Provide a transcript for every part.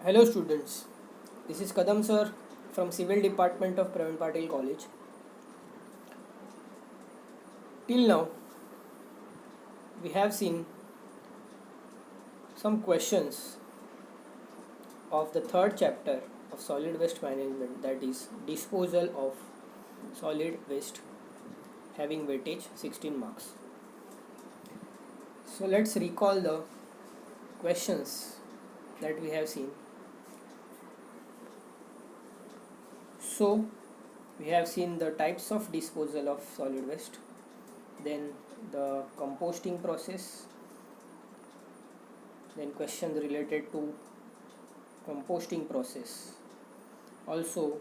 Hello students, this is Kadam sir from Civil Department of Pravin Patil College. Till now, we have seen some questions of the third chapter of solid waste management, that is disposal of solid waste, having weightage 16 marks. So let's recall the questions that we have seen. So we have seen the types of disposal of solid waste, then the composting process, then questions related to composting process, also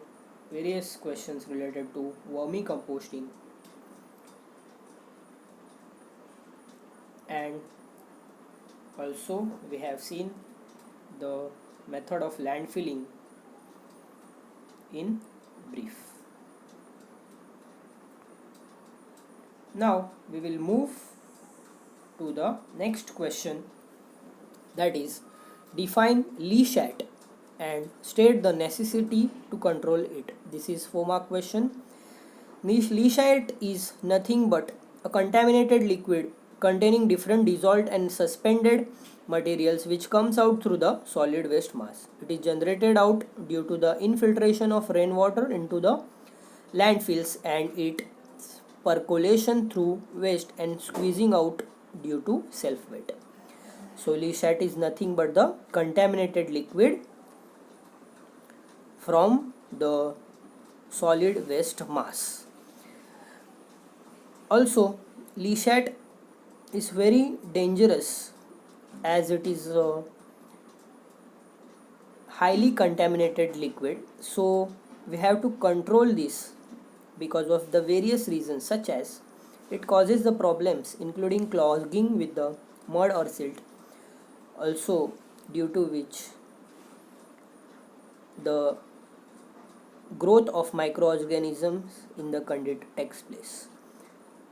various questions related to vermicomposting, and also we have seen the method of landfilling in brief. Now we will move to the next question, that is define leachate and state the necessity to control it. This is 4-mark question. Leachate is nothing but a contaminated liquid containing different dissolved and suspended materials which comes out through the solid waste mass. It is generated out due to the infiltration of rainwater into the landfills and its percolation through waste and squeezing out due to self-weight. So leachate is nothing but the contaminated liquid from the solid waste mass. Also, leachate is very dangerous as it is a highly contaminated liquid. So we have to control this because of the various reasons, such as it causes the problems including clogging with the mud or silt, also due to which the growth of microorganisms in the conduit takes place.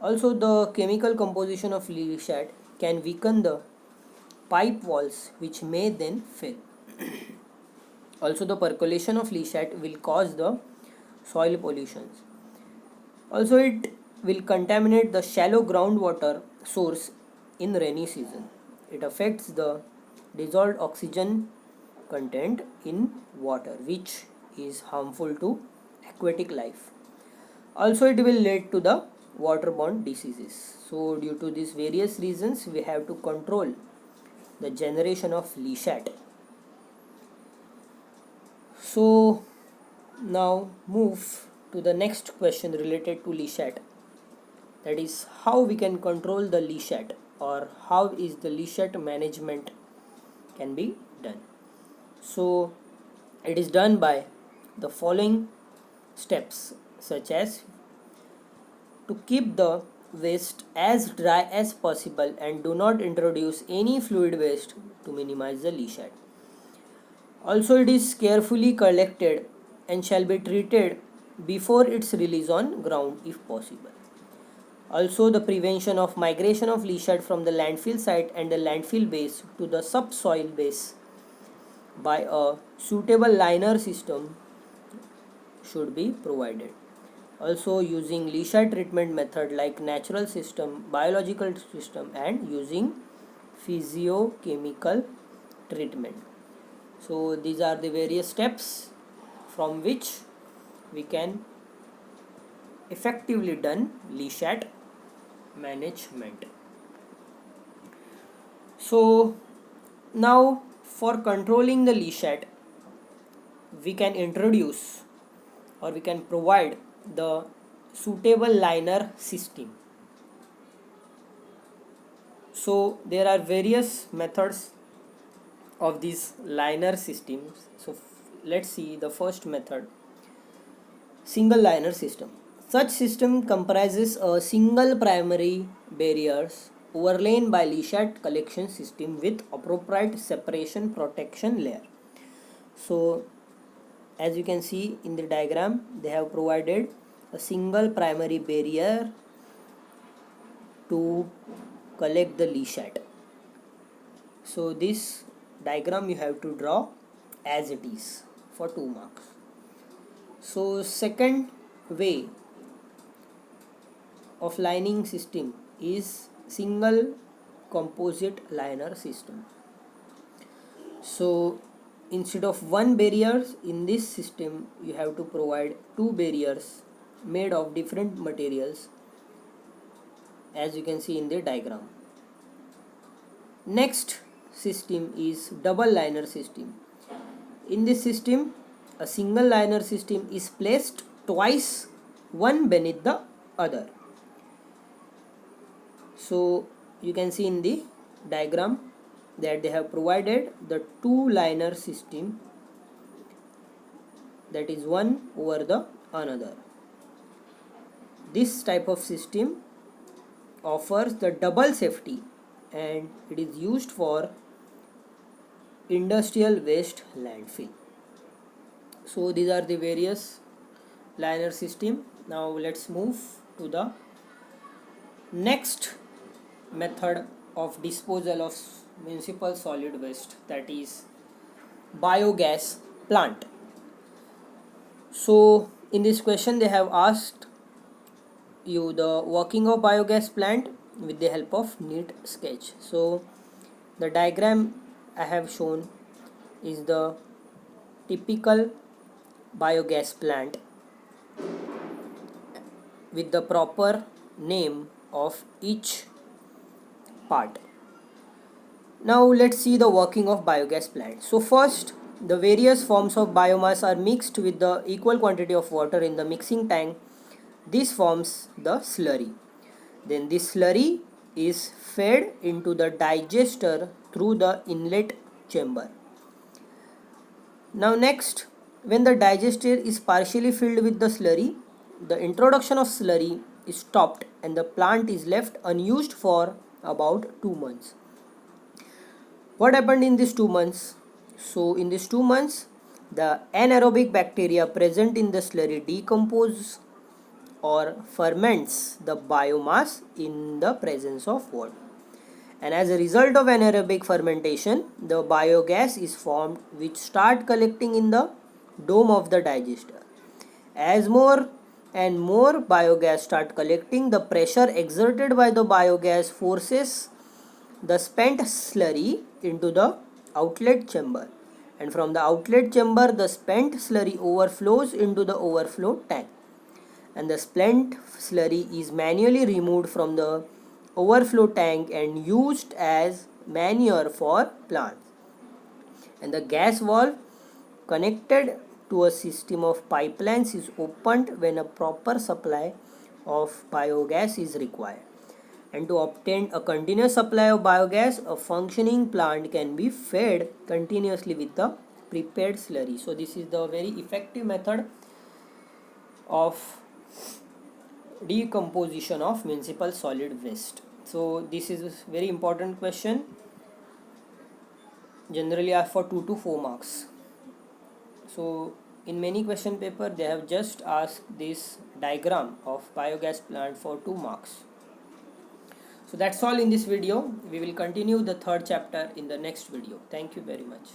Also, the chemical composition of leachate can weaken the pipe walls which may then fail. Also, the percolation of leachate will cause the soil pollutions. Also, it will contaminate the shallow groundwater source in rainy season. It affects the dissolved oxygen content in water, which is harmful to aquatic life. Also, it will lead to the waterborne diseases. So, due to these various reasons, we have to control the generation of leachate. So, now move to the next question related to leachate, that is how we can control the leachate, or how is the leachate management can be done. So it is done by the following steps, such as to keep the waste as dry as possible and do not introduce any fluid waste to minimize the leachate. Also, it is carefully collected and shall be treated before its release on ground if possible. Also, the prevention of migration of leachate from the landfill site and the landfill base to the subsoil base by a suitable liner system should be provided. Also, using leachate treatment method like natural system, biological system, and using physiochemical treatment. So these are the various steps from which we can effectively done leachate management. So now for controlling the leachate, we can introduce or we can provide the suitable liner system. So there are various methods of these liner systems. So let's see the first method, single liner system. Such system comprises a single primary barriers overlain by leachate collection system with appropriate separation protection layer. So as you can see in the diagram, they have provided a single primary barrier to collect the leachate. So this diagram you have to draw as it is for 2 marks. So second way of lining system is single composite liner system. So instead of one barrier in this system, you have to provide two barriers made of different materials, as you can see in the diagram. Next system is double liner system. In this system, a single liner system is placed twice, one beneath the other. So you can see in the diagram that they have provided the two liner system, that is one over the another. This type of system offers the double safety and it is used for industrial waste landfill. So these are the various liner system. Now let's move to the next method of disposal of municipal solid waste, that is biogas plant. So in this question they have asked you the working of biogas plant with the help of neat sketch. So the diagram I have shown is the typical biogas plant with the proper name of each part. Now let's see the working of biogas plant. So first, the various forms of biomass are mixed with the equal quantity of water in the mixing tank. This forms the slurry. Then this slurry is fed into the digester through the inlet chamber. Now next, when the digester is partially filled with the slurry, the introduction of slurry is stopped and the plant is left unused for about 2 months. What happened in these 2 months? So in these 2 months, the anaerobic bacteria present in the slurry decompose or ferments the biomass in the presence of water. And as a result of anaerobic fermentation, the biogas is formed which start collecting in the dome of the digester. As more and more biogas start collecting, the pressure exerted by the biogas forces the spent slurry into the outlet chamber, and from the outlet chamber the spent slurry overflows into the overflow tank, and the spent slurry is manually removed from the overflow tank and used as manure for plants, and the gas valve connected to a system of pipelines is opened when a proper supply of biogas is required. And to obtain a continuous supply of biogas, a functioning plant can be fed continuously with the prepared slurry. So this is the very effective method of decomposition of municipal solid waste. So this is a very important question, generally asked for 2 to 4 marks. So in many question paper they have just asked this diagram of biogas plant for 2 marks. So that's all in this video. We will continue the third chapter in the next video. Thank you very much.